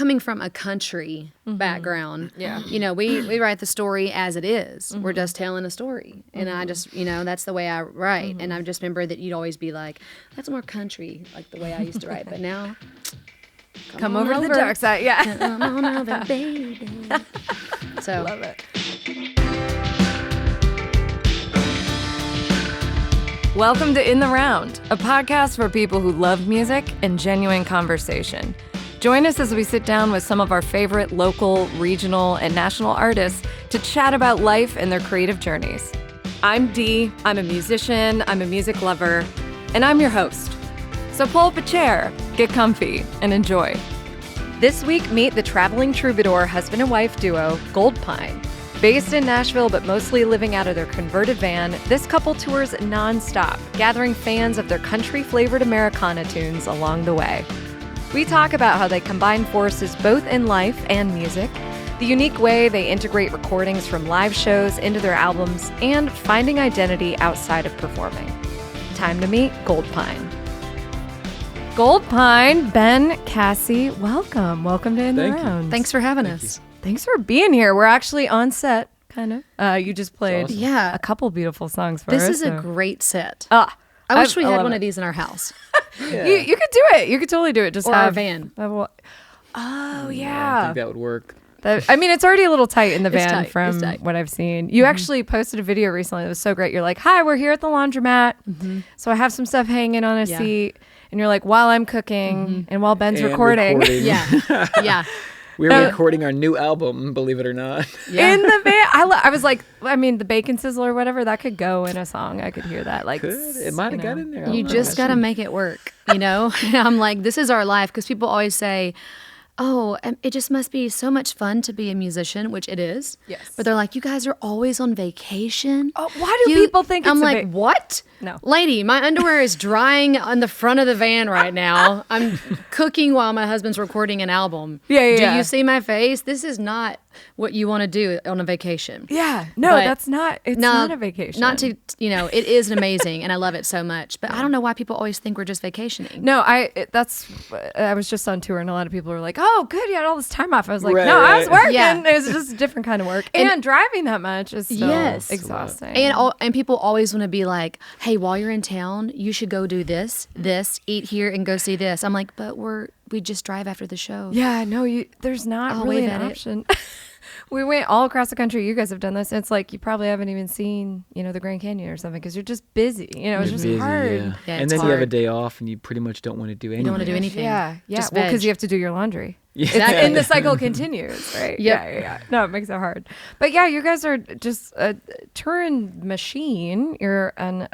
coming from a country background, we write the story as it is. We're just telling a story. And I just, that's the way I write. And I just remember that you'd always be like, that's more country, like the way I used to write. But now, come over to the dark side. Yeah. Come on over, baby. So. Love it. Welcome to In the Round, a podcast for people who love music and genuine conversation. Join us as we sit down with some of our favorite local, regional, and national artists to chat about life and their creative journeys. I'm Dee, I'm a musician, I'm a music lover, and I'm your host. So pull up a chair, get comfy, and enjoy. This week, meet the traveling troubadour husband and wife duo, Goldpine. Based in Nashville, but mostly living out of their converted van, this couple tours nonstop, gathering fans of their country-flavored Americana tunes along the way. We talk about how they combine forces both in life and music, the unique way they integrate recordings from live shows into their albums, and finding identity outside of performing. Time to meet Goldpine. Goldpine, Ben, Cassie, welcome. Welcome to In the Round. Thanks for having us. Thanks for being here. We're actually on set, kind of. You just played awesome. a couple beautiful songs for us. This is a great set. I wish we had one of these in our house. Yeah. You could do it. You could totally do it. Just or have our van. Oh, yeah. I think that would work. It's already a little tight in the van tight. from what I've seen. You actually posted a video recently that was so great. You're like, hi, we're here at the laundromat. So I have some stuff hanging on a seat. And you're like, while I'm cooking and while Ben's recording. Yeah. We're recording our new album, believe it or not. In the van. I was like, the bacon sizzle or whatever, that could go in a song. I could hear that. It might have got in there. You just got to make it work, I'm like, this is our life, because people always say, oh, it just must be so much fun to be a musician, which it is. Yes. But they're like, you guys are always on vacation. Oh, why do people think I'm like, what? No. Lady, my underwear is drying on the front of the van right now. I'm cooking while my husband's recording an album. Yeah. Do you see my face? This is not what you want to do on a vacation. Yeah. No, that's not. It's not a vacation. Not to, it is amazing and I love it so much. But I don't know why people always think we're just vacationing. No, I was just on tour and a lot of people were like, oh, good, you had all this time off. I was like, I was working. Yeah. It was just a different kind of work. And driving that much is still exhausting. And people always want to be like, hey, while you're in town, you should go do this, eat here, and go see this. I'm like, but we just drive after the show. Yeah, no, there's not really an option. We went all across the country. You guys have done this. It's like you probably haven't even seen, the Grand Canyon or something because you're just busy. It's just busy, hard. Yeah, and then you have a day off and you pretty much don't want to do anything. You don't want to do anything. Yeah. Just Well, because you have to do your laundry. Yeah. And the cycle continues, right? Yeah. No, it makes it hard. But yeah, you guys are just a touring machine. You're an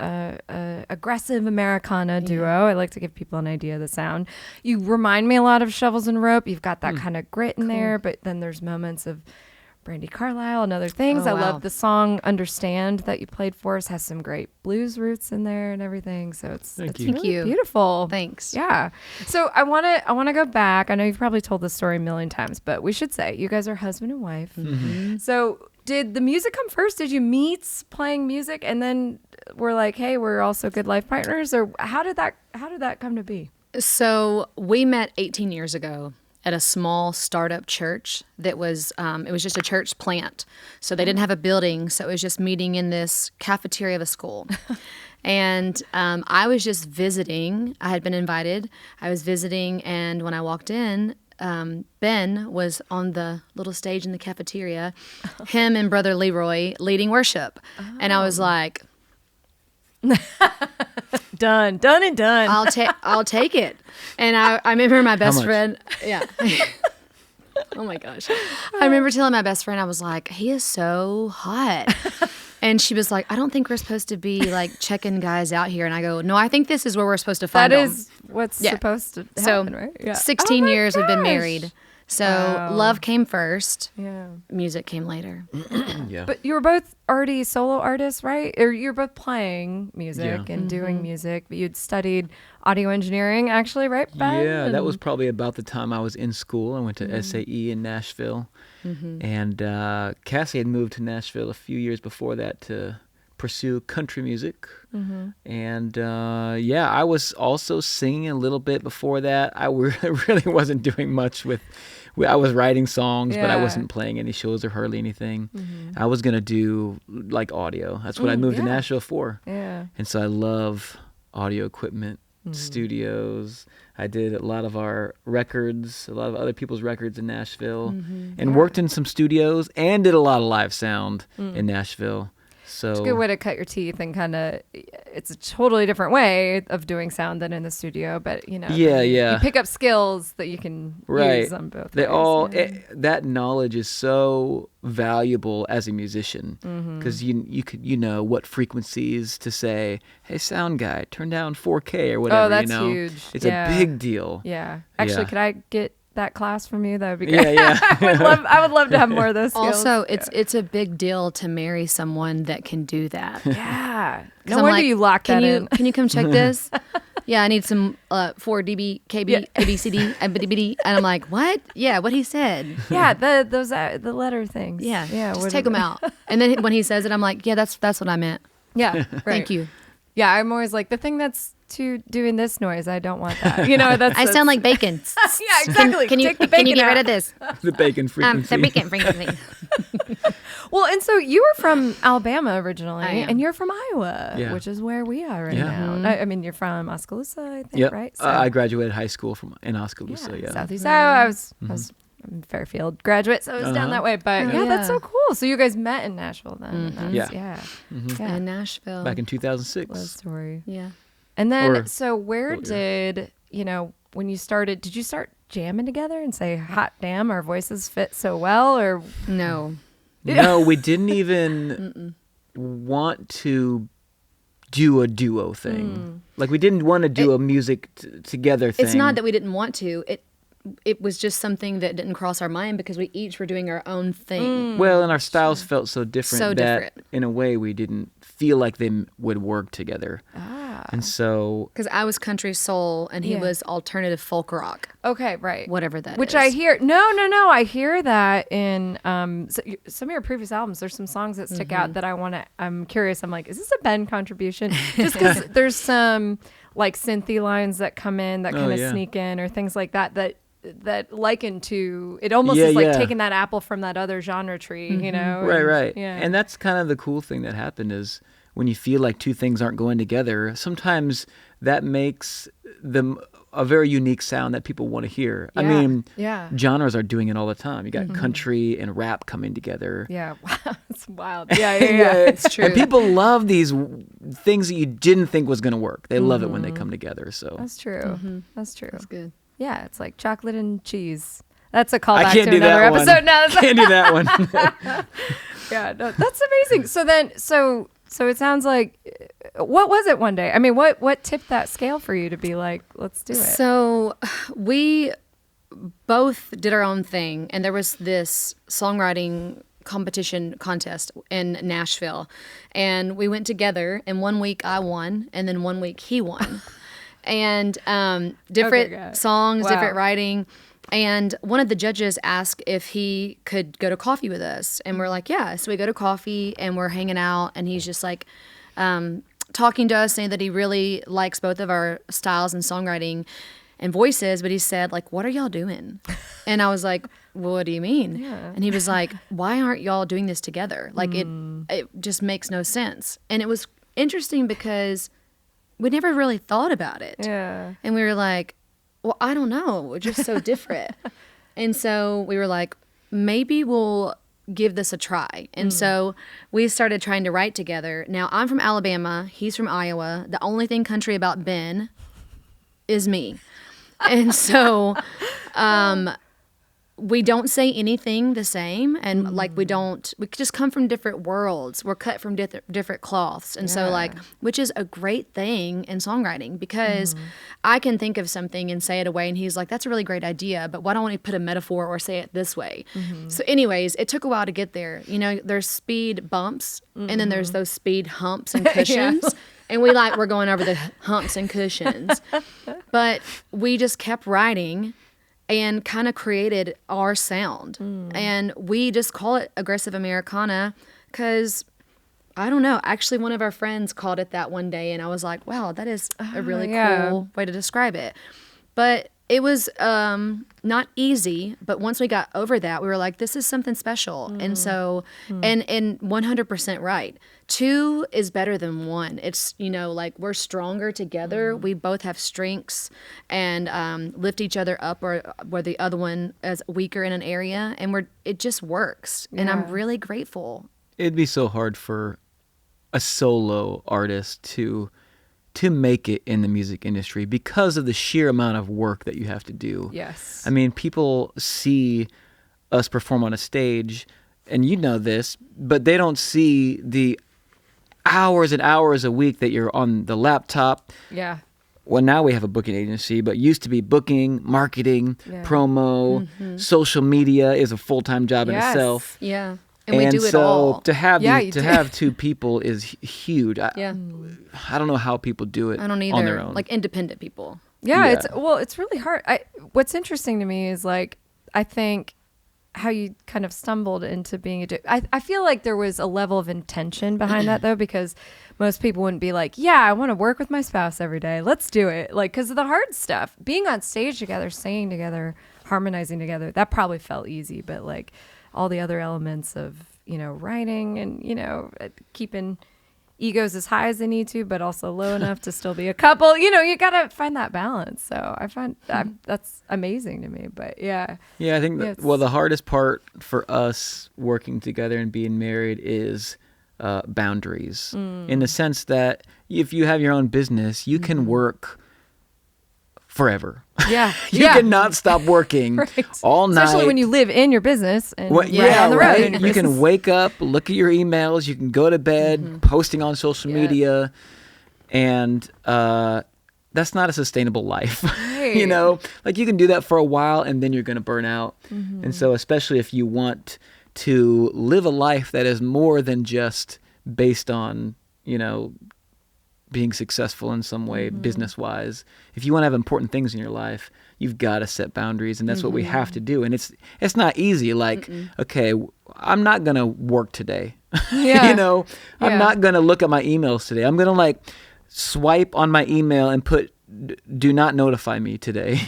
aggressive Americana duo. I like to give people an idea of the sound. You remind me a lot of Shovels and Rope. You've got that kind of grit in there, but then there's moments of Brandi Carlile and other things. Oh, I wow. love the song Understand that you played for us. Has some great blues roots in there and everything. So it's really beautiful. Thanks. Yeah. So I want to go back. I know you've probably told this story a million times, but we should say you guys are husband and wife. Mm-hmm. So did the music come first? Did you meet playing music and then we're like, hey, we're also good life partners? Or how did that come to be? So we met 18 years ago at a small startup church that was, it was just a church plant. So they didn't have a building. So it was just meeting in this cafeteria of a school. And I was just visiting. I had been invited. I was visiting. And when I walked in, Ben was on the little stage in the cafeteria, him and Brother Leroy leading worship. Oh. And I was like, Done and done. I'll take it. And I remember my best friend. Yeah. Oh my gosh. I remember telling my best friend, I was like, he is so hot. And she was like, I don't think we're supposed to be like checking guys out here. And I go, no, I think this is where we're supposed to find them. That is what's supposed to happen, right? Yeah. 16 years we've been married. So love came first. Yeah. Music came later. Yeah. But you were both already solo artists, right? Or you're both playing music and doing music, but you'd studied audio engineering actually, right, Ben? Yeah, that was probably about the time I was in school. I went to SAE in Nashville. And Cassie had moved to Nashville a few years before that to pursue country music. And I was also singing a little bit before that. I really wasn't doing much I was writing songs, but I wasn't playing any shows or hardly anything. I was going to do like audio. That's what I moved to Nashville for. Yeah. And so I love audio equipment, studios. I did a lot of our records, a lot of other people's records in Nashville, and worked in some studios and did a lot of live sound in Nashville. So It's a good way to cut your teeth and kind of, it's a totally different way of doing sound than in the studio, but you pick up skills that you can use on both ways. That knowledge is so valuable as a musician because you could what frequencies to say, hey, sound guy, turn down 4K or whatever. Oh, that's huge. It's a big deal. Yeah. Actually, could I get that class from you? That would be great. Yeah. I would love to have more of those skills. Also, it's a big deal to marry someone that can do that. Yeah. 'Cause No wonder you lock that in. Can you come check this? Yeah, I need some 4 dB, KB, ABCD, and I'm like, what? Yeah, what he said. Yeah, the letter things. Yeah, Yeah. just take them out. And then when he says it, I'm like, yeah, that's what I meant. Yeah. Right. Thank you. Yeah, I'm always like, the thing that's doing this noise, I don't want that. I sound like bacon. Yeah, exactly. Can you Take the bacon get out. rid of this? The bacon frequency. The bacon frequency. Well, and so you were from Alabama originally, I am. and you're from Iowa, Yeah. which is where we are right Yeah. now. I mean, you're from Oskaloosa, I think, Yep. right? I graduated high school in Oskaloosa. Yeah. Southeast Iowa. I was a Fairfield graduate, so I was down that way. But yeah, that's so cool. So you guys met in Nashville then. Yeah. Yeah. In Nashville. Back in Love 2006. story. Yeah. And then, Or- so where did, when you started, did you start jamming together and say, hot damn, our voices fit so well? Or No. No, we didn't even want to do a duo thing. Like we didn't want to do a music together thing. It's not that we didn't want to. It was just something that didn't cross our mind because we each were doing our own thing. Well, and our styles felt so different So that different. in a way we didn't feel like they would work together. And so Because I was country soul and he Yeah. was alternative folk rock, okay, right. whatever that Which is. I hear, no, I hear that in some of your previous albums. There's some songs that stick out that I'm curious. I'm like, is this a Ben contribution? Just because there's some like synthy lines that come in that kind of sneak in or things like that liken to, it almost is like taking that apple from that other genre tree, Right. Yeah. And that's kind of the cool thing that happened is when you feel like two things aren't going together, sometimes that makes them a very unique sound that people want to hear. I mean, genres are doing it all the time. You got country and rap coming together. Yeah. Wow. It's wild. Yeah. It's true. And people love these things that you didn't think was going to work. They love it when they come together. So That's true. That's true. That's good. Yeah, it's like chocolate and cheese. That's a callback I can't to do another that one. episode. No, that's Can't do that one. yeah, no, that's amazing. So then, so it sounds like, what was it one day? I mean, what tipped that scale for you to be like, let's do it? So we both did our own thing, and there was this songwriting contest in Nashville, and we went together, and 1 week I won, and then 1 week he won. And different God. songs, Wow. different writing. And one of the judges asked if he could go to coffee with us. And we're like, yeah. So we go to coffee and we're hanging out. And he's just like talking to us, saying that he really likes both of our styles and songwriting and voices. But he said, like, what are y'all doing? And I was like, well, what do you mean? Yeah. And he was like, why aren't y'all doing this together? Like, it just makes no sense. And it was interesting because we never really thought about it. Yeah. And we were like, well, I don't know. We're just so different. And so we were like, maybe we'll give this a try. And so we started trying to write together. Now, I'm from Alabama. He's from Iowa. The only thing country about Ben is me. And so we don't say anything the same. And like we just come from different worlds. We're cut from different cloths. And so like, which is a great thing in songwriting because I can think of something and say it away. And he's like, that's a really great idea, but why don't we put a metaphor or say it this way? So anyways, it took a while to get there. You know, there's speed bumps and then there's those speed humps and cushions. And we're going over the humps and cushions. But we just kept writing and kind of created our sound. And we just call it aggressive Americana because I don't know. Actually, one of our friends called it that one day, and I was like, wow, that is a really cool way to describe it. But it was not easy, but once we got over that, we were like, this is something special. And so, and 100% right. 2 is better than 1. It's, like we're stronger together. We both have strengths and lift each other up or where the other one is weaker in an area. And it just works. Yeah. And I'm really grateful. It'd be so hard for a solo artist to make it in the music industry because of the sheer amount of work that you have to do. Yes. I mean, people see us perform on a stage, and you know this, but they don't see the hours and hours a week that you're on the laptop. Yeah. Well, now we have a booking agency, but used to be booking, marketing, promo, social media is a full-time job in itself. Yeah. And we do it all. To have to have 2 people is huge. I don't know how people do it. I don't either. On their own. Like independent people. Yeah. It's really hard. What's interesting to me is like I think how you kind of stumbled into being I feel like there was a level of intention behind that though, because most people wouldn't be like, yeah, I want to work with my spouse every day. Let's do it. Like, because of the hard stuff, being on stage together, singing together, harmonizing together, that probably felt easy, but like all the other elements of, writing and, keeping egos as high as they need to, but also low enough to still be a couple, you got to find that balance. So I find that's amazing to me, but yeah. Yeah, I think the hardest part for us working together and being married is boundaries in the sense that if you have your own business, you can work forever. Yeah. You cannot stop working all night. Especially when you live in your business and on the road. Right? You can wake up, look at your emails, you can go to bed, posting on social media, and that's not a sustainable life. Right. Like you can do that for a while and then you're going to burn out. And so especially if you want to live a life that is more than just based on, being successful in some way, business-wise. If you want to have important things in your life, you've got to set boundaries, and that's what we have to do. And it's not easy. Like, okay, I'm not gonna work today. Yeah. I'm not gonna look at my emails today. I'm gonna swipe on my email and put "do not notify me today,"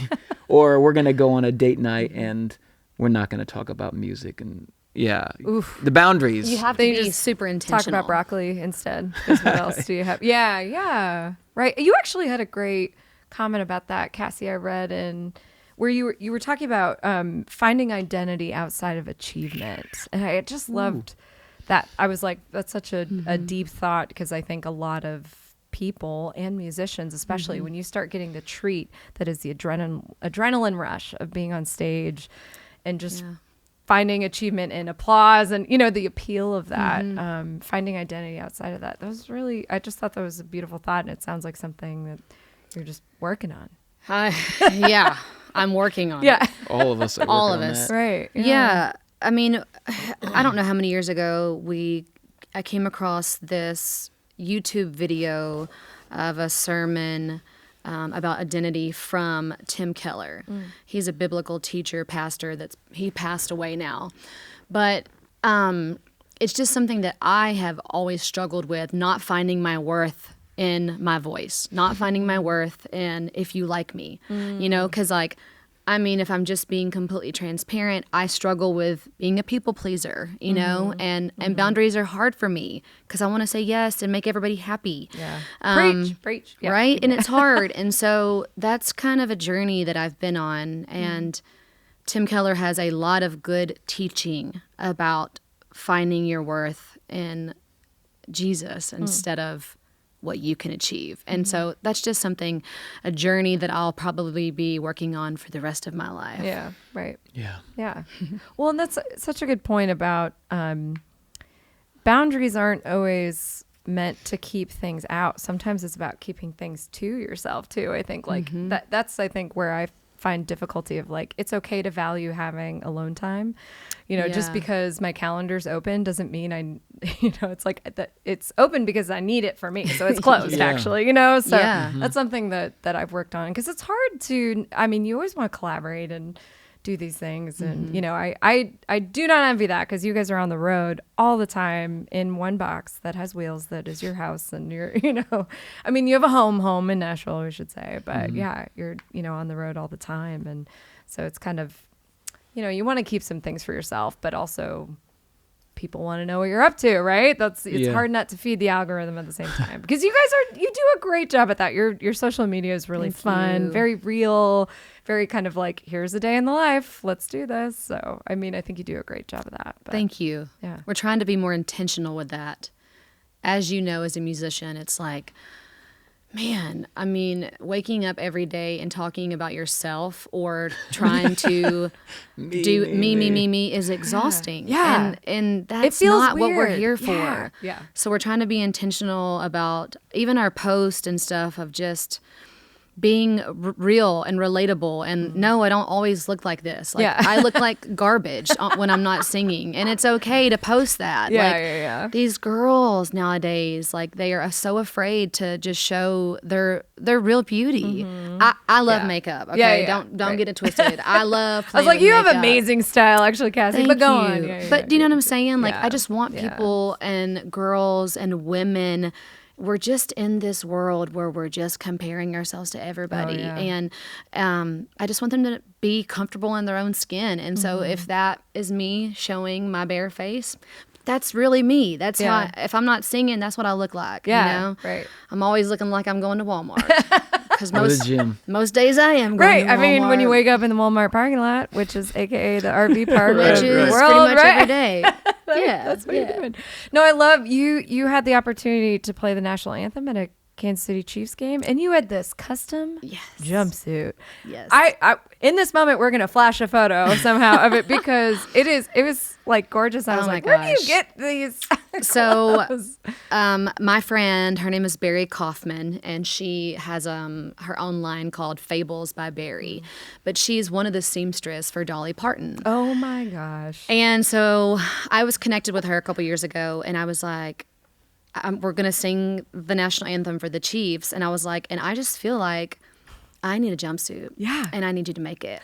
or we're gonna go on a date night and we're not gonna talk about music and. Yeah. Oof. The boundaries. You have to be super intentional. Talk about broccoli instead. What else do you have? Yeah. Right. You actually had a great comment about that, Cassie, I read, and where you were talking about finding identity outside of achievement. And I just loved that. I was like, that's such a deep thought, because I think a lot of people and musicians, especially when you start getting the treat that is the adrenaline rush of being on stage and just finding achievement and applause and, the appeal of that, finding identity outside of that. That was really, I just thought that was a beautiful thought. And it sounds like something that you're just working on. Yeah, I'm working on it. All of us are All working of on us. that. Right. Yeah. I mean, I don't know how many years ago I came across this YouTube video of a sermon about identity from Tim Keller. He's a biblical teacher, pastor he passed away now. But it's just something that I have always struggled with, not finding my worth in my voice, not finding my worth in if you like me, because if I'm just being completely transparent, I struggle with being a people pleaser, and boundaries are hard for me because I want to say yes and make everybody happy. Yeah. Preach. Yeah. Right? And it's hard. And so that's kind of a journey that I've been on. And Tim Keller has a lot of good teaching about finding your worth in Jesus instead of what you can achieve. And so that's just a journey that I'll probably be working on for the rest of my life. Yeah, right. Yeah. Well, and that's such a good point about boundaries aren't always meant to keep things out. Sometimes it's about keeping things to yourself too. I think that's I think where I find difficulty of it's okay to value having alone time. Just because my calendar's open doesn't mean it's it's open because I need it for me. So it's closed actually, So that's something that I've worked on, because it's hard to, you always want to collaborate and do these things. And, you know, I do not envy that, because you guys are on the road all the time in one box that has wheels that is your house. And you're, you know, I mean, you have a home in Nashville, we should say. But yeah, you're, you know, on the road all the time. And so it's kind of, you know, you want to keep some things for yourself, but also people want to know what you're up to, right? It's hard not to feed the algorithm at the same time, because you do a great job at that. Your social media is really fun, very real, very kind of like, here's a day in the life, let's do this. So, I mean, I think you do a great job of that. But, thank you. Yeah. We're trying to be more intentional with that. As you know, as a musician, it's like, man, I mean, waking up every day and talking about yourself or trying to do me is exhausting. Yeah. And that's not what we're here for. Yeah. So we're trying to be intentional about even our post and stuff of just being real and relatable. And no, I don't always look like this. Like, I look like garbage when I'm not singing, and it's okay to post that. These girls nowadays, like, they are so afraid to just show their real beauty. I love makeup. Okay, don't get it twisted. I love playing I was like, you have makeup. amazing style, actually, Cassie. Thank but go you. on. But do you know what I'm saying? Like, I just want people and girls and women. We're just in this world where we're just comparing ourselves to everybody. And I just want them to be comfortable in their own skin. And so if that is me showing my bare face, that's really me. That's how, if I'm not singing, that's what I look like. You know? Right. I'm always looking like I'm going to Walmart. Because gym. most days I am going to Walmart. I mean, when you wake up in the Walmart parking lot, which is AKA the RV park, which is world, pretty much every day. That's what you're doing. No, I love you had the opportunity to play the national anthem at a Kansas City Chiefs game, and you had this custom jumpsuit. Yes. I in this moment we're gonna flash a photo somehow of it, because it was like gorgeous. I was like, where do you get these? So my friend, her name is Barry Kaufman, and she has her own line called Fables by Barry, but she's one of the seamstress for Dolly Parton. Oh my gosh. And so I was connected with her a couple years ago, and I was like, we're going to sing the national anthem for the Chiefs. And I was like, and I just feel like I need a jumpsuit. Yeah. And I need you to make it.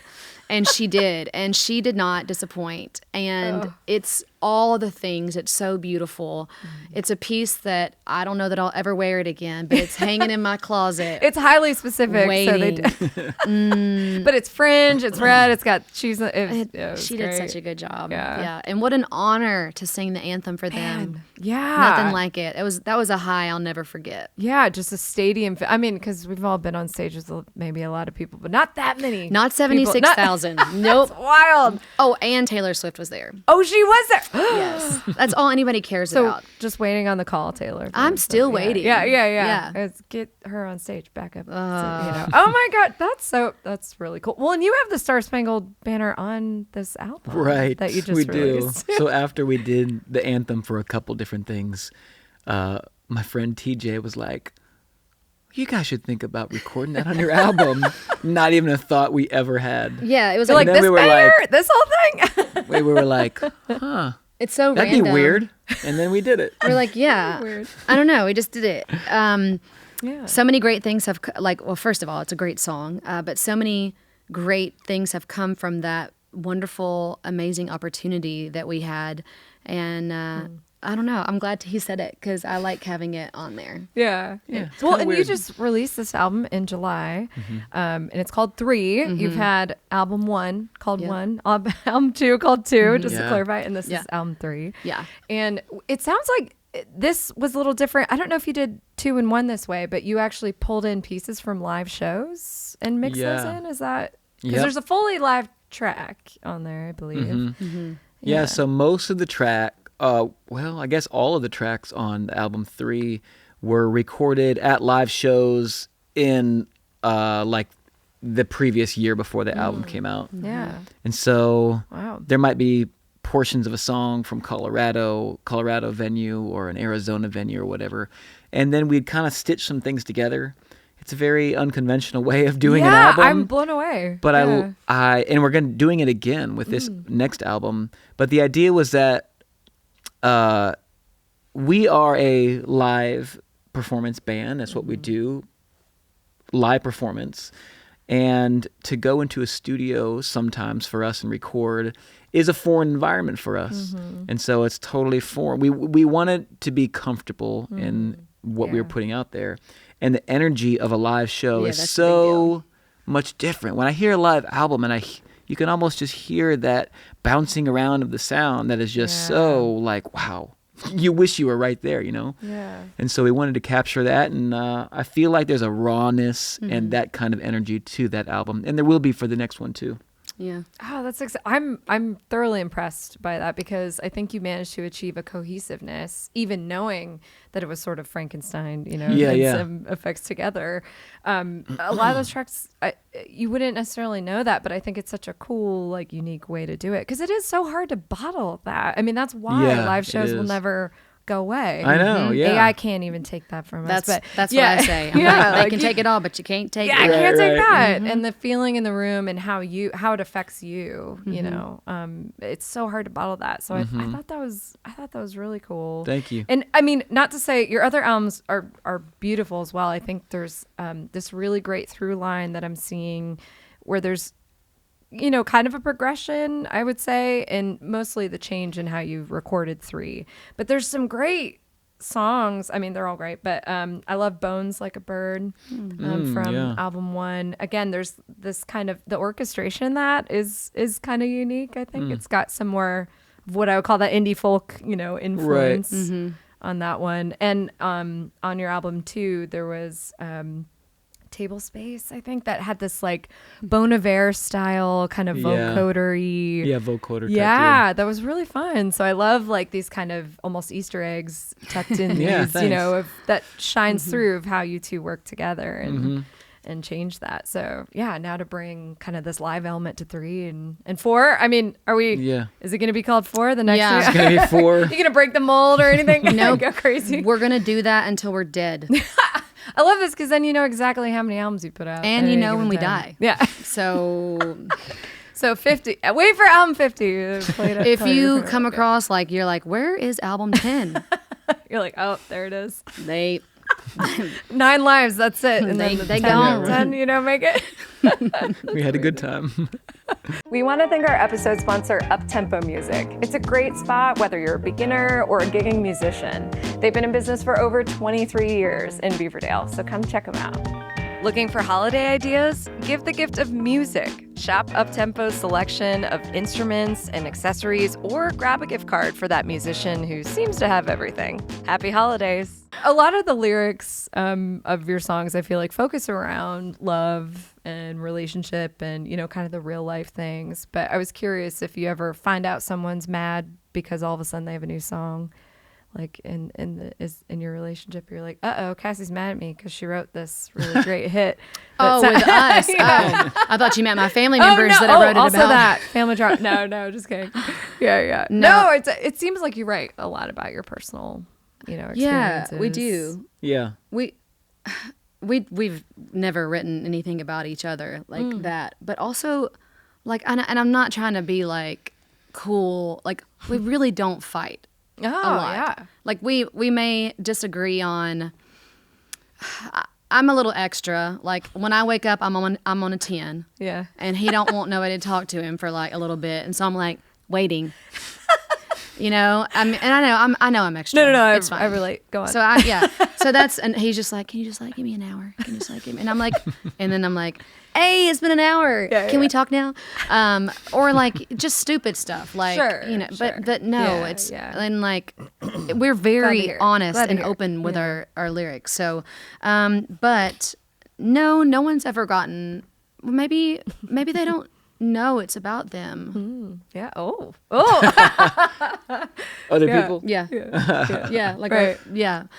And she did. And she did not disappoint. And it's all the things. It's so beautiful. It's a piece that I don't know that I'll ever wear it again, but it's hanging in my closet. It's highly specific. Waiting. But it's fringe. It's red. It's got cheese. She did such a good job. Yeah. And what an honor to sing the anthem for them. Yeah. Nothing like it. That was a high I'll never forget. Yeah. Just a stadium. I mean, because we've all been on stages with maybe a lot of people, but not that many. Not 76,000. Nope. That's wild. Oh, and Taylor Swift was there. Oh, she was there. Yes. That's all anybody cares about. Just waiting on the call, Taylor. I'm still waiting. Yeah. Let's get her on stage, back up. Oh my God. That's really cool. Well, and you have the Star Spangled Banner on this album. Right. That you just we released. do. So after we did the anthem for a couple different things, my friend TJ was like, you guys should think about recording that on your album. Not even a thought we ever had. Yeah, it was like this banger, this whole thing. we were like, huh. It's so That'd random. be weird. And then we did it. We're like, yeah. Weird. I don't know. We just did it. Yeah. So many great things have, well, first of all, it's a great song, but so many great things have come from that wonderful, amazing opportunity that we had. And I don't know. I'm glad he said it, because I like having it on there. Yeah. Well, and you just released this album in July, and it's called 3. You've had album 1 called 1, album 2 called 2, just to clarify, and this is album 3. Yeah. And it sounds like this was a little different. I don't know if you did 2 and 1 this way, but you actually pulled in pieces from live shows and mixed those in. Is that because there's a fully live track on there, I believe. Yeah. So most of the track. Well, I guess all of the tracks on album 3 were recorded at live shows in like the previous year before the album came out. Yeah. And so there might be portions of a song from Colorado venue or an Arizona venue or whatever. And then we'd kind of stitch some things together. It's a very unconventional way of doing an album. I'm blown away. But and we're doing it again with this next album. But the idea was that we are a live performance band. That's what we do, live performance. And to go into a studio sometimes for us and record is a foreign environment for us. And so it's totally foreign. We wanted to be comfortable in what we were putting out there. And the energy of a live show is so much different. When I hear a live album and you can almost just hear that bouncing around of the sound that is just so like, wow. You wish you were right there, you know? Yeah. And so we wanted to capture that, and I feel like there's a rawness and that kind of energy to that album, and there will be for the next one too. Yeah. Oh, that's I'm thoroughly impressed by that, because I think you managed to achieve a cohesiveness, even knowing that it was sort of Frankenstein, you know, and some effects together. A lot of those tracks, you wouldn't necessarily know that, but I think it's such a cool, like, unique way to do it, because it is so hard to bottle that. I mean, that's why live shows will never go away. I know, AI can't even take that from us. That's what I say. I'm like, they can take it all, but you can't take it. I can't take that. And the feeling in the room and how it affects you, you know, it's so hard to bottle that. So I thought that was really cool. Thank you. And I mean, not to say your other albums are beautiful as well. I think there's this really great through line that I'm seeing where there's, you know, kind of a progression, I would say, and mostly the change in how you've recorded 3. But there's some great songs. I mean, they're all great, but I love Bones Like a Bird from album 1. Again, there's this kind of, the orchestration in that is kind of unique, I think. It's got some more of what I would call that indie folk, you know, influence on that one. And on your album 2, there was... Table Space, I think, that had this like Bon Iver style kind of vocoder-y. Yeah, vocoder. Yeah, that was really fun. So I love like these kind of almost Easter eggs tucked in these, you know, that shines through of how you two work together and change that. So yeah, now to bring kind of this live element to 3 and 4. I mean, are we? Yeah. Is it going to be called 4 the next year? It's going to be 4. You going to break the mold or anything? No, go crazy. We're gonna do that until we're dead. I love this because then you know exactly how many albums you put out. And you know when we die. Yeah. So 50. Wait for album 50. If you come across, like, you're like, where is album 10? You're like, oh, there it is. They 9 lives, that's it. And they then gone. 10, you know, make it. We had a good time. We want to thank our episode sponsor, Uptempo Music. It's a great spot whether you're a beginner or a gigging musician. They've been in business for over 23 years in Beaverdale, so come check them out. Looking for holiday ideas? Give the gift of music. Shop Uptempo's selection of instruments and accessories, or grab a gift card for that musician who seems to have everything. Happy holidays. A lot of the lyrics of your songs, I feel like, focus around love and relationship and, you know, kind of the real life things. But I was curious if you ever find out someone's mad because all of a sudden they have a new song. Like in your relationship, you're like, uh-oh, Cassie's mad at me because she wrote this really great hit. With us. Yeah. Oh, I thought you meant my family members that I wrote it also about. that family drama. No, just kidding. Yeah. No, it seems like you write a lot about your personal, you know, experiences. Yeah, we do. Yeah. We've never written anything about each other like that, but also, like, and I'm not trying to be like cool. Like, we really don't fight. Oh, a lot. Yeah. Like we may disagree on. I'm a little extra. Like when I wake up, I'm on a 10. Yeah. And he don't want nobody to talk to him for like a little bit, and so I'm like waiting. You know, I know I'm extra. No, it's fine. I relate. Go on. So so that's, and he's just like, can you just like give me an hour? Can you just like give me? And I'm like, and then I'm like, hey, it's been an hour. Can we talk now? Or like just stupid stuff, like, you know. But no, it's and like we're very honest and open with our lyrics. So, but no one's ever gotten. Maybe they don't know it's about them. Yeah. Oh. Other people. Yeah. Like right.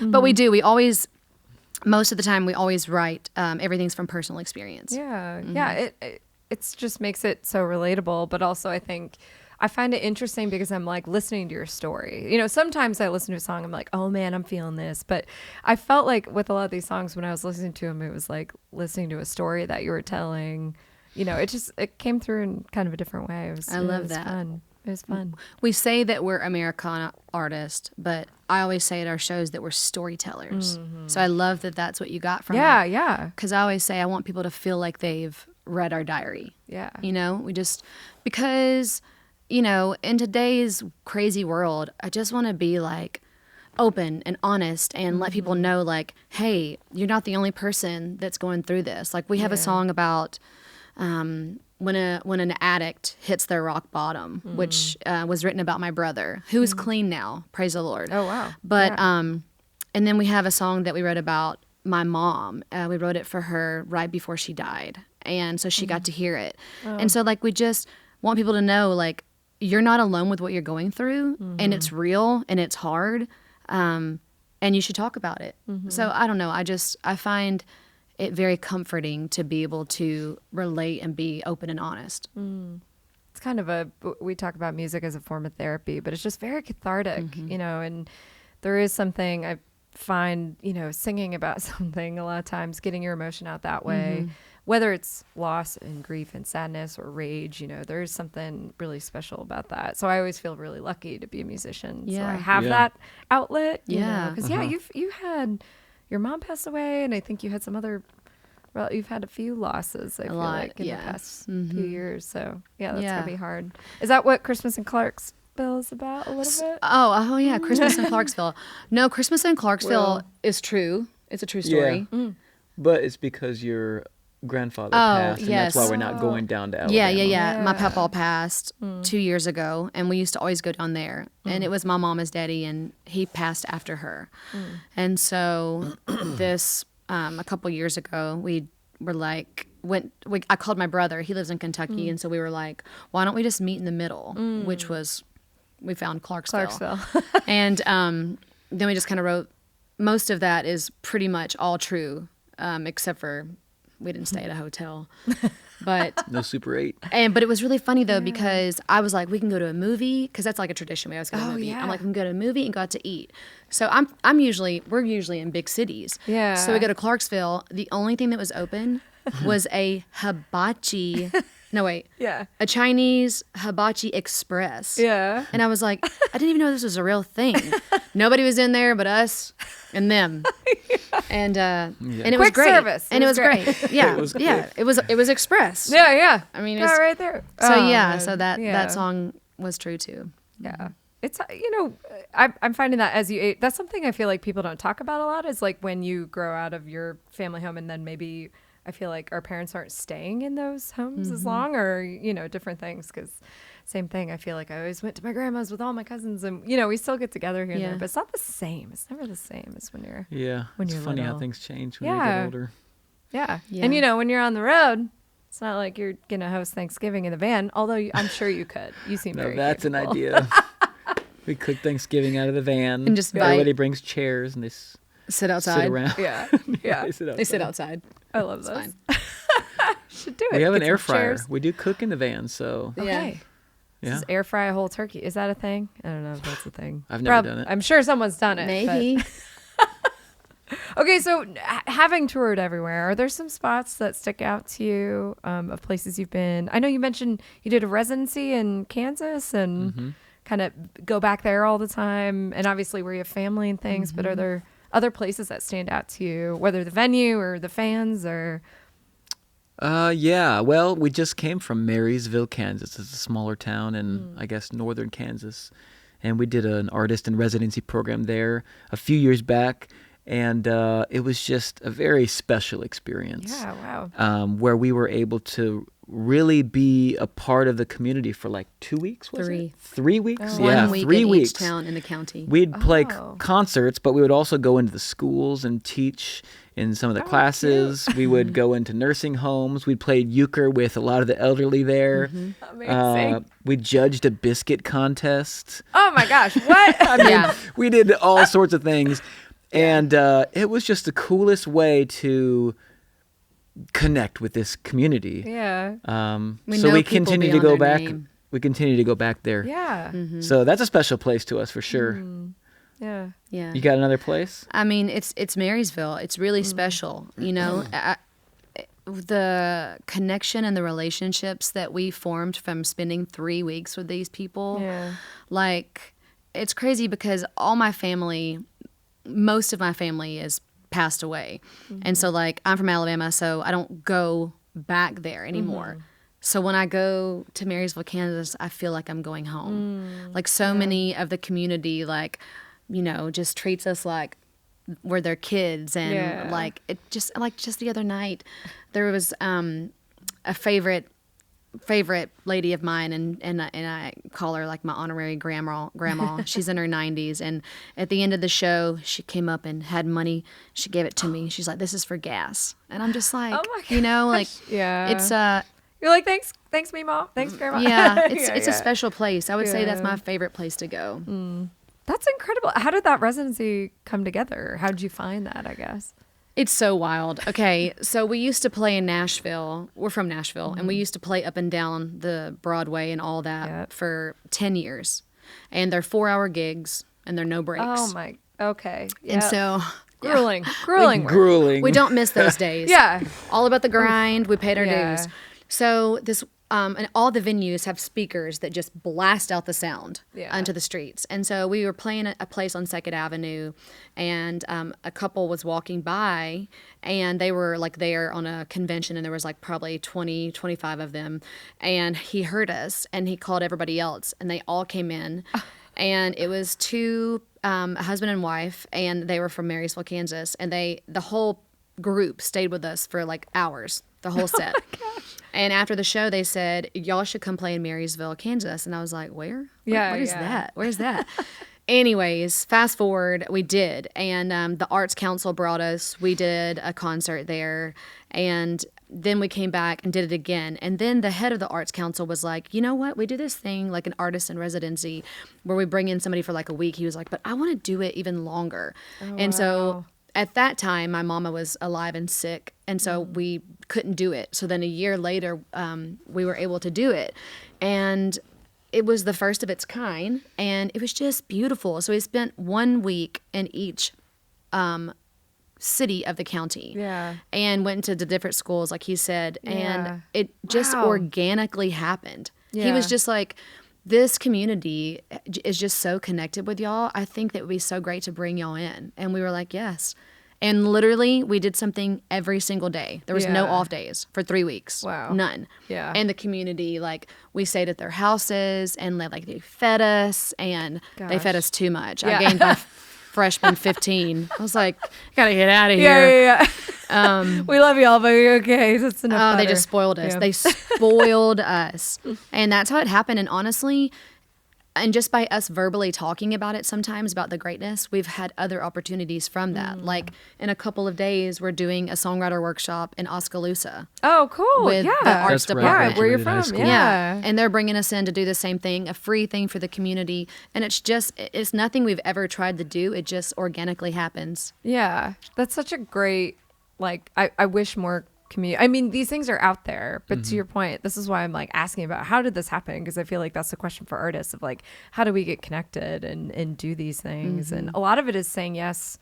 But we do. We always. Most of the time, we always write everything's from personal experience. Yeah. It just makes it so relatable. But also, I think I find it interesting because I'm like listening to your story. You know, sometimes I listen to a song, I'm like, oh man, I'm feeling this. But I felt like with a lot of these songs, when I was listening to them, it was like listening to a story that you were telling. You know, it came through in kind of a different way. I love that. Fun. It was fun. We say that we're Americana artists, but I always say at our shows that we're storytellers. So I love that that's what you got from it. Yeah. Because I always say I want people to feel like they've read our diary. Yeah. You know, we just, because, you know, in today's crazy world, I just want to be like open and honest and let people know, like, hey, you're not the only person that's going through this. Like, we have a song about when an addict hits their rock bottom, which was written about my brother, who is clean now, praise the Lord. Oh, wow. But and then we have a song that we wrote about my mom. We wrote it for her right before she died, and so she got to hear it. And so, like, we just want people to know, like, you're not alone with what you're going through, and it's real and it's hard, and you should talk about it. So I don't know. I find it very comforting to be able to relate and be open and honest. It's kind of we talk about music as a form of therapy, but it's just very cathartic, you know, and there is something I find, you know, singing about something a lot of times, getting your emotion out that way, whether it's loss and grief and sadness or rage, you know, there's something really special about that. So I always feel really lucky to be a musician. So I have that outlet, you know, because you had, your mom passed away, and I think you had some other, well, you've had a few losses, I feel like, in the past few years. So yeah, that's gonna be hard. Is that what Christmas in Clarksville is about a little bit? Oh yeah, Christmas in Clarksville. No, Christmas in Clarksville is true. It's a true story. Yeah. But it's because your grandfather passed, and that's why we're not going down to Alabama. Yeah. My papa passed 2 years ago, and we used to always go down there. And it was my mama's daddy, and he passed after her. And so this a couple years ago, we were like, I called my brother. He lives in Kentucky, and so we were like, why don't we just meet in the middle? Which was, we found Clarksville. And then we just kind of wrote. Most of that is pretty much all true, except for we didn't stay at a hotel. But no Super 8. But it was really funny though, because I was like, we can go to a movie, because that's like a tradition. We always go to a movie. I'm like, we can go to a movie and go out to eat. So we're usually in big cities. Yeah. So we go to Clarksville. The only thing that was open was a hibachi. No, wait. Yeah. A Chinese hibachi express. Yeah. And I was like, I didn't even know this was a real thing. Nobody was in there but us and them. And it was Quick great. service. And it was great. Yeah. It was quick. Yeah. It was express. Yeah. I mean, it's right there. So that song was true too. Yeah. It's, you know, I'm finding that as you age, that's something I feel like people don't talk about a lot, is like when you grow out of your family home, and then maybe I feel like our parents aren't staying in those homes as long, or, you know, different things. Because same thing, I feel like I always went to my grandma's with all my cousins, and, you know, we still get together here and there, but it's not the same. It's never the same as when you're it's funny little. how things change when you get older. Yeah. And, you know, when you're on the road, it's not like you're going to host Thanksgiving in the van, although I'm sure you could. You seem very that's capable. an idea. We cook Thanksgiving out of the van. And just everybody brings chairs, and they sit outside. sit around. Yeah. They sit outside. I love those. Fine. Should do it. We have an Get air some fryer. chairs. We do cook in the van, so Okay. yeah. Just air fry a whole turkey. Is that a thing? I don't know if that's a thing. I've never done it. I'm sure someone's done it. Maybe. Okay, so having toured everywhere, are there some spots that stick out to you of places you've been? I know you mentioned you did a residency in Kansas and kind of go back there all the time, and obviously where you have family and things, but are there other places that stand out to you, whether the venue or the fans or... Yeah. Well, we just came from Marysville, Kansas. It's a smaller town in, I guess, northern Kansas. And we did an artist in residency program there a few years back. And it was just a very special experience. Yeah, wow. Where we were able to really be a part of the community for like 2 weeks, was it? 3 weeks? Oh, Yeah, 1 week 3 in weeks. each town in the county. We'd play concerts, but we would also go into the schools and teach in some of the classes. We would go into nursing homes. We played euchre with a lot of the elderly there. Amazing. We judged a biscuit contest. Oh my gosh, what? I mean, we did all sorts of things. And it was just the coolest way to connect with this community. Yeah. So we continue to go back. We continue to go back there. Yeah. So that's a special place to us for sure. Yeah. Yeah. You got another place? I mean, it's Marysville. It's really special. You know, the connection and the relationships that we formed from spending 3 weeks with these people. Yeah. Like, it's crazy because most of my family is passed away. And so, like, I'm from Alabama, so I don't go back there anymore. So when I go to Marysville, Kansas, I feel like I'm going home. Like so many of the community, like, you know, just treats us like we're their kids. And like, it just the other night, there was a favorite lady of mine, and I call her like my honorary grandma. She's in her 90s, and at the end of the show, she came up and had money. She gave it to me. She's like, "This is for gas," and I'm just like, you know, like, it's You're like, thanks, Meemaw. Thanks, Grandma. Yeah, it's a special place. I would say that's my favorite place to go. That's incredible. How did that residency come together? How did you find that, I guess? It's so wild. Okay, so we used to play in Nashville. We're from Nashville, and we used to play up and down the Broadway and all that for 10 years. And they're 4-hour gigs, and they're no breaks. Oh, my. Okay. And so... Grueling. Grueling. We don't miss those days. All about the grind. We paid our dues. So this... and all the venues have speakers that just blast out the sound onto the streets. And so we were playing a place on 2nd Avenue, and a couple was walking by, and they were like there on a convention, and there was like probably 20, 25 of them. And he heard us, and he called everybody else, and they all came in. And it was two, a husband and wife, and they were from Marysville, Kansas. And the whole group stayed with us for like hours, the whole set. And after the show, they said, y'all should come play in Marysville, Kansas. And I was like, where? What is that? Where's that? Anyways, fast forward, we did. And the Arts Council brought us. We did a concert there. And then we came back and did it again. And then the head of the Arts Council was like, you know what? We do this thing like an artist in residency where we bring in somebody for like a week. He was like, but I want to do it even longer. So at that time, my mama was alive and sick, and so we couldn't do it. So then a year later, we were able to do it. And it was the first of its kind, and it was just beautiful. So we spent 1 week in each city of the county and went into the different schools, like he said, and it just organically happened. He was just like, this community is just so connected with y'all. I think that it would be so great to bring y'all in. And we were like, yes. And literally, we did something every single day. There was no off days for 3 weeks. Wow. None. Yeah. And the community, like, we stayed at their houses, and like they fed us, and they fed us too much. I gained by freshman 15. I was like, gotta get out of here. We love y'all, but you're okay. It's enough. They just spoiled us. They spoiled us. And that's how it happened. And honestly, and just by us verbally talking about it sometimes, about the greatness, we've had other opportunities from that. Like in a couple of days, we're doing a songwriter workship in Oskaloosa. Oh, cool. With the arts department. Where you're from. Yeah. And they're bringing us in to do the same thing, a free thing for the community. And it's nothing we've ever tried to do. It just organically happens. Yeah. That's such a great, like, I wish more community. I mean, these things are out there, but to your point, this is why I'm like asking about how did this happen? Because I feel like that's the question for artists of like, how do we get connected and do these things? And a lot of it is saying yes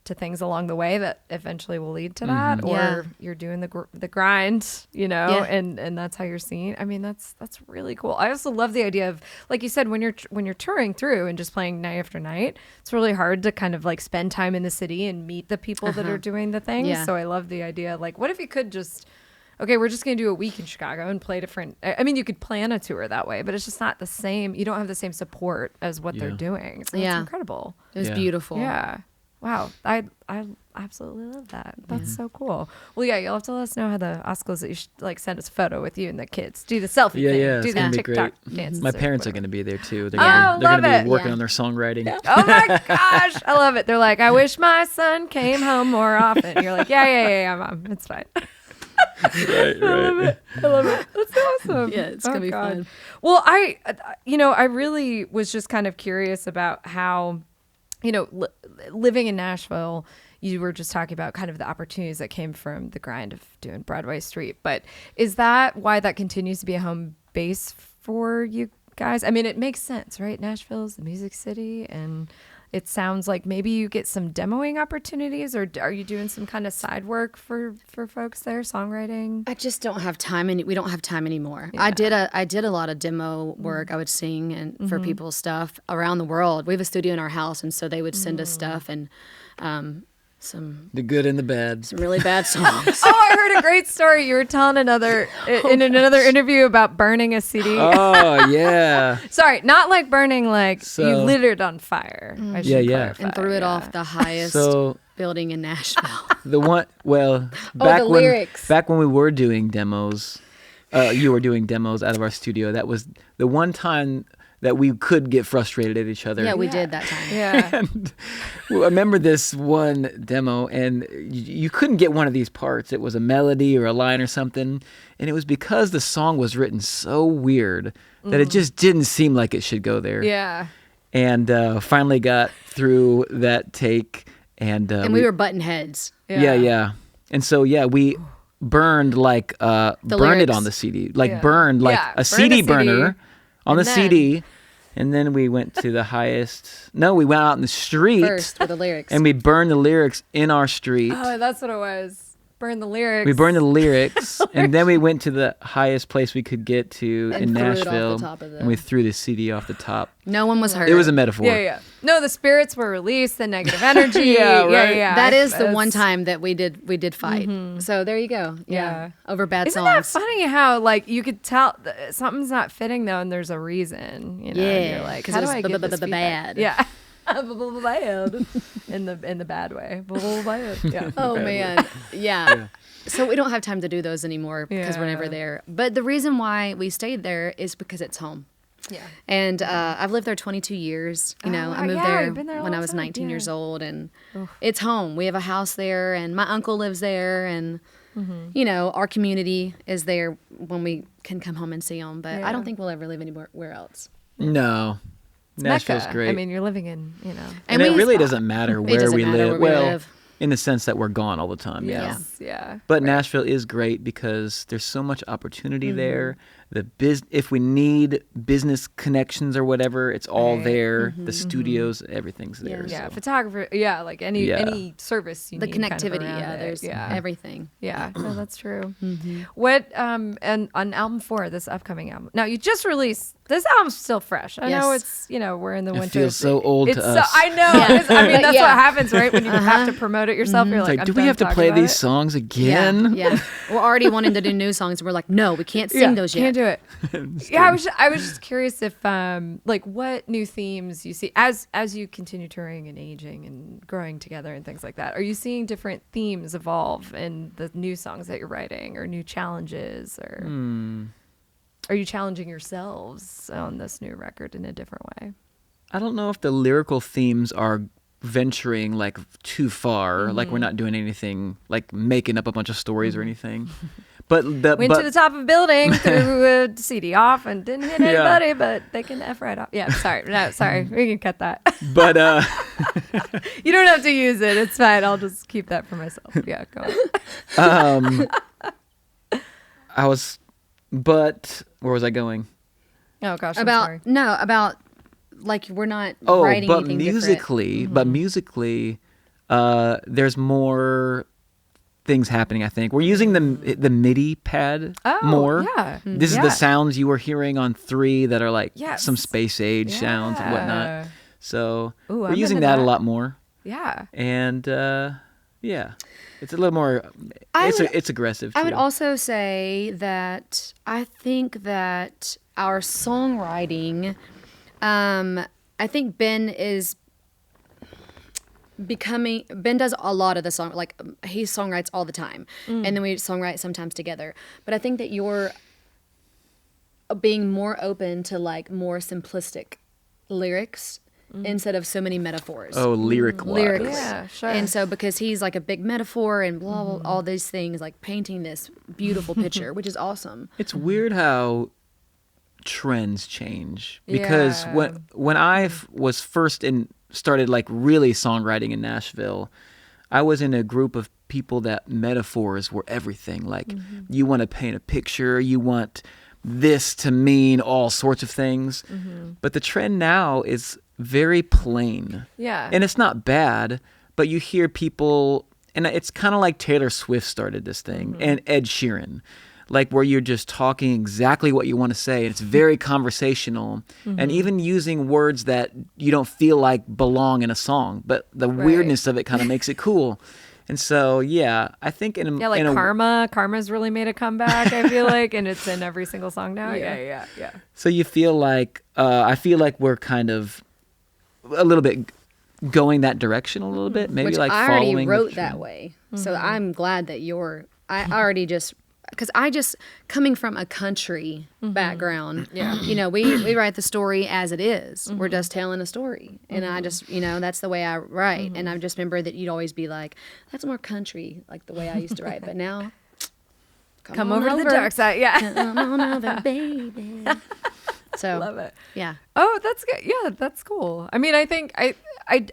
to things along the way that eventually will lead to that, or you're doing the grind, you know, and that's how you're seen. I mean, that's really cool. I also love the idea of, like you said, when you're touring through and just playing night after night, it's really hard to kind of like spend time in the city and meet the people that are doing the things. Yeah. So I love the idea, like, what if you could just, okay, we're just going to do a week in Chicago and play different. I mean, you could plan a tour that way, but it's just not the same. You don't have the same support as what they're doing. So it's incredible. It was beautiful. Yeah. Wow. I absolutely love that. That's so cool. Well, yeah, you'll have to let us know how the Oscars, you should like send us a photo with you and the kids. Do the selfie thing. Yeah, do it's the TikTok dances. My parents are going to be there too. They're love going to it. be working on their songwriting. Oh my gosh. I love it. They're like, I wish my son came home more often. You're like, yeah, Mom. It's fine. Right. I love it. That's awesome. Yeah, it's going to be fun. Well, I really was just kind of curious about how, you know, living in Nashville, you were just talking about kind of the opportunities that came from the grind of doing Broadway Street. But is that why that continues to be a home base for you guys? I mean, it makes sense, right? Nashville's the music city, and it sounds like maybe you get some demoing opportunities, or are you doing some kind of side work for folks there, songwriting? I just don't have time, and we don't have time anymore. Yeah. I did a lot of demo work. I would sing and for people's stuff around the world. We have a studio in our house, and so they would send us stuff, and The good and the bad. some really bad songs. Oh, I heard a great story. You were telling in another interview about burning a CD. Oh, yeah. Sorry, not like burning, like So- you lit it on fire. I should Yeah. clarify, And threw it yeah. off the highest So building in Nashville. the one, well, the lyrics. back when we were doing demos, you were doing demos out of our studio. That was the one time that we could get frustrated at each other. Yeah, we did that time. Yeah. And I remember this one demo, and you couldn't get one of these parts. It was a melody or a line or something, and it was because the song was written so weird that it just didn't seem like it should go there. Yeah. And finally got through that take, and We were button heads. yeah. And so we burned like burned it lyrics. on the CD, like Yeah. burned like Yeah, a burn CD a CD, burner on the and then- CD, and then we went to the highest. No, we went out in the street First with the lyrics. and we burned the lyrics in our street. Oh, that's what it was. Burn the lyrics. We burned the lyrics, and then we went to the highest place we could get to And in threw it off the Nashville, top of and we threw the CD off the top. no one was hurt. It was a metaphor. Yeah. No, the spirits were released, the negative energy. Yeah, right. Yeah. That is the It's- one time that we did fight. So there you go. Yeah. Over bad Isn't that songs. funny how like you could tell something's not fitting though, and there's a reason. You know, and Yeah, you're like, 'cause how it do was I get this bad. feedback? Yeah. Bad in the bad way. Bad. Yeah. Oh man. Yeah. So we don't have time to do those anymore because we're never Yeah. there. But the reason why we stayed there is because it's home. Yeah. And I've lived there 22 years. You know, Oh, I moved yeah, there you've been there a when I long was time, 19 years yeah. old, and it's home. We have a house there, and my uncle lives there, and you know, our community is there when we can come home and see them. But I Yeah. don't think we'll ever live anywhere else. No, Nashville's Mecca. great. I mean, you're living in, you know. and it really doesn't matter where doesn't we matter live. where we well, live. in the sense that we're gone all the time. Yeah. Yes, yeah. But Nashville is great because there's so much opportunity Mm-hmm. there. If we need business connections or whatever, it's all Right. there. Mm-hmm. The studios, everything's there. Yeah, so. photographer. Yeah, like any Yeah. service you The need. kind of connectivity, around yeah, it. there's everything. Yeah, no, that's true. What and on album 4, this upcoming album. Now you just released this album's still fresh. I know Yes. it's we're in the It winter. feels so old to It's us. I know. It's- I mean that's Yeah. what happens, right? When you have to promote it yourself, you're It's like, like, I'm do we done have to talking play about these it. songs again? Yeah. We're already wanting to do new songs. We're like, no, we can't sing those yet. Can't do it. Yeah, I was just curious if like what new themes you see as you continue touring and aging and growing together and things like that. Are you seeing different themes evolve in the new songs that you're writing, or new challenges, or are you challenging yourselves on this new record in a different way? I don't know if the lyrical themes are venturing like too far. Like we're not doing anything like making up a bunch of stories or anything. But Went to the top of a building, threw a CD off, and didn't hit Yeah. anybody, but they can F right off. Yeah, sorry. No, sorry. We can cut that. but You don't have to use it. It's fine. I'll just keep that for myself. Yeah, go on. but where was I going? Oh, gosh. I'm sorry. about like we're not Oh, writing but anything musically, there's more things happening. I think we're using the MIDI pad more. yeah. This is Yeah. the sounds you were hearing on 3 that are like Yes. some space age sounds and whatnot. Yeah. So Ooh, we're I'm using into that a that. lot more, Yeah. and yeah, it's a little more. It's aggressive. I would too. also say that I think that our songwriting, I think Ben does a lot of the song, like he songwrites all the time, and then we songwrite sometimes together. But I think that you're being more open to like more simplistic lyrics instead of so many metaphors. Oh, lyric wise. Lyrics. Yeah, sure. And so because he's like a big metaphor and blah, blah, all these things, like painting this beautiful picture, which is awesome. It's weird how trends change because when I was first started like really songwriting in Nashville, I was in a group of people that metaphors were everything. Like you want to paint a picture, you want this to mean all sorts of things. But the trend now is very plain. Yeah. And it's not bad, but you hear people, and it's kind of like Taylor Swift started this thing and Ed Sheeran. like where you're just talking exactly what you want to say. And it's very conversational, and even using words that you don't feel like belong in a song, but the weirdness of it kind of makes it cool. And so, yeah, I think Karma's really made a comeback, I feel like, and it's in every single song now. Yeah. So you feel like, I feel like we're kind of a little bit going that direction a little bit, maybe. Which like I already following wrote that way. So I'm glad that I already just, because I just, coming from a country background, you know, we write the story as it is. We're just telling a story. And I just, you know, that's the way I write. And I just remember that you'd always be like, that's more country, like the way I used to write. But now, come over to the dark side. Yeah. Come on over, baby. So love it. Yeah. Oh, that's good. Yeah, that's cool. I mean, I think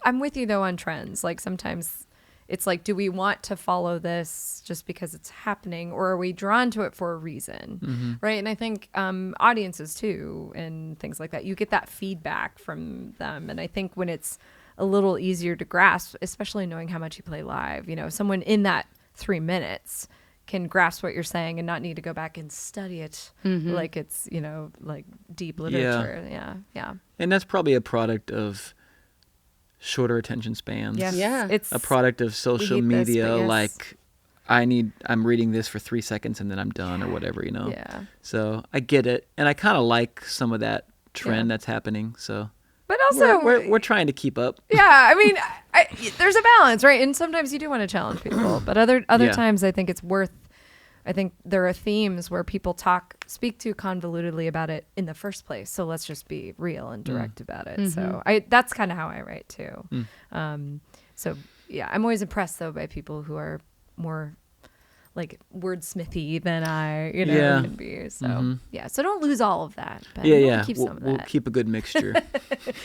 I'm with you though on trends. Like sometimes it's like, do we want to follow this just because it's happening, or are we drawn to it for a reason? Right. And I think audiences too and things like that, you get that feedback from them. And I think when it's a little easier to grasp, especially knowing how much you play live, you know, someone in that 3 minutes can grasp what you're saying and not need to go back and study it like it's, you know, like deep literature. Yeah. And that's probably a product of shorter attention spans. Yes. Yeah. It's a product of social media. This, yes. Like I'm reading this for 3 seconds and then I'm done or whatever, you know? Yeah. So I get it. And I kind of like some of that trend that's happening. So, but also we're trying to keep up. Yeah. I mean, there's a balance, right? And sometimes you do want to challenge people, but other times I think it's worth, I think there are themes where people speak too convolutedly about it in the first place. So let's just be real and direct about it. So that's kind of how I write too. So yeah, I'm always impressed though by people who are more like wordsmithy than I, you know, can be. So so don't lose all of that. But keep some of that. We'll keep a good mixture.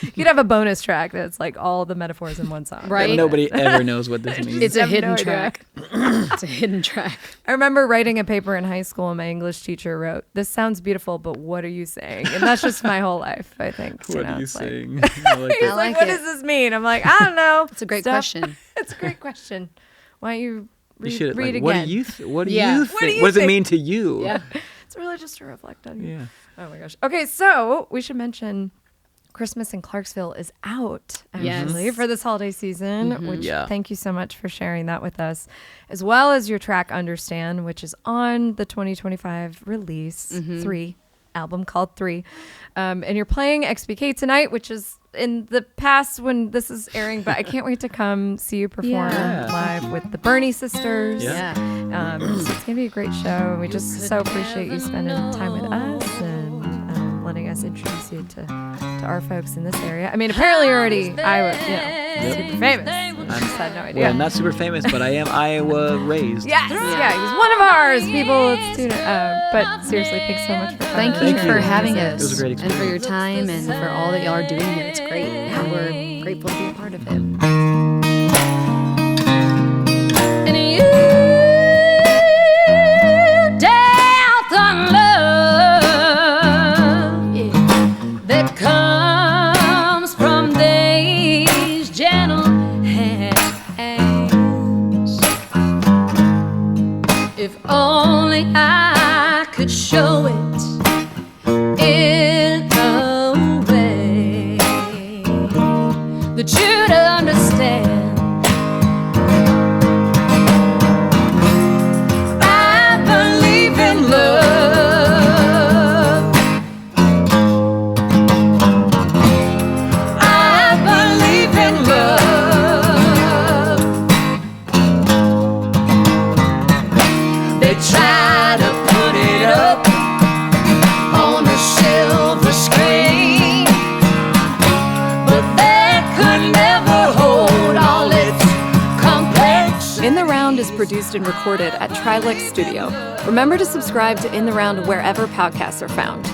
You could have a bonus track that's like all the metaphors in one song. Right. And nobody ever knows what this means. It's a hidden track. It's a hidden track. I remember writing a paper in high school and my English teacher wrote, "This sounds beautiful, but what are you saying?" And that's just my whole life, I think. What are you saying? He's like, what does this mean? I'm like, I don't know. It's a great question. It's a great question. Why don't you read like, again? What do you think? What does it mean to you? Yeah. It's really just to reflect on you. Yeah. Oh my gosh. Okay, so we should mention Christmas in Clarksville is out actually for this holiday season, which thank you so much for sharing that with us, as well as your track Understand, which is on the 2025 release 3 album called 3. And you're playing XBK tonight, which is in the past when this is airing, but I can't wait to come see you perform live with the Bernie sisters. So it's gonna be a great show. We just so appreciate you spending time with us and letting us introduce you to our folks in this area. I mean, apparently you're already super famous. I just had no idea. Well, I'm not super famous, but I am Iowa raised. Yes, he's one of ours. People, let's tune it. But seriously, thanks so much for coming. Thank you for having us. It was a great experience. And for your time and for all that y'all are doing here. It's great. And we're grateful to be a part of it. And you dealt on love that comes from these gentle hands. If only I could show it in a way that you'd understand. I believe in love. I believe in love. They try to put it up on a silver screen, but they could never hold all its complex. In the Round is produced and recorded at Trilix Studio. Remember to subscribe to In the Round wherever podcasts are found.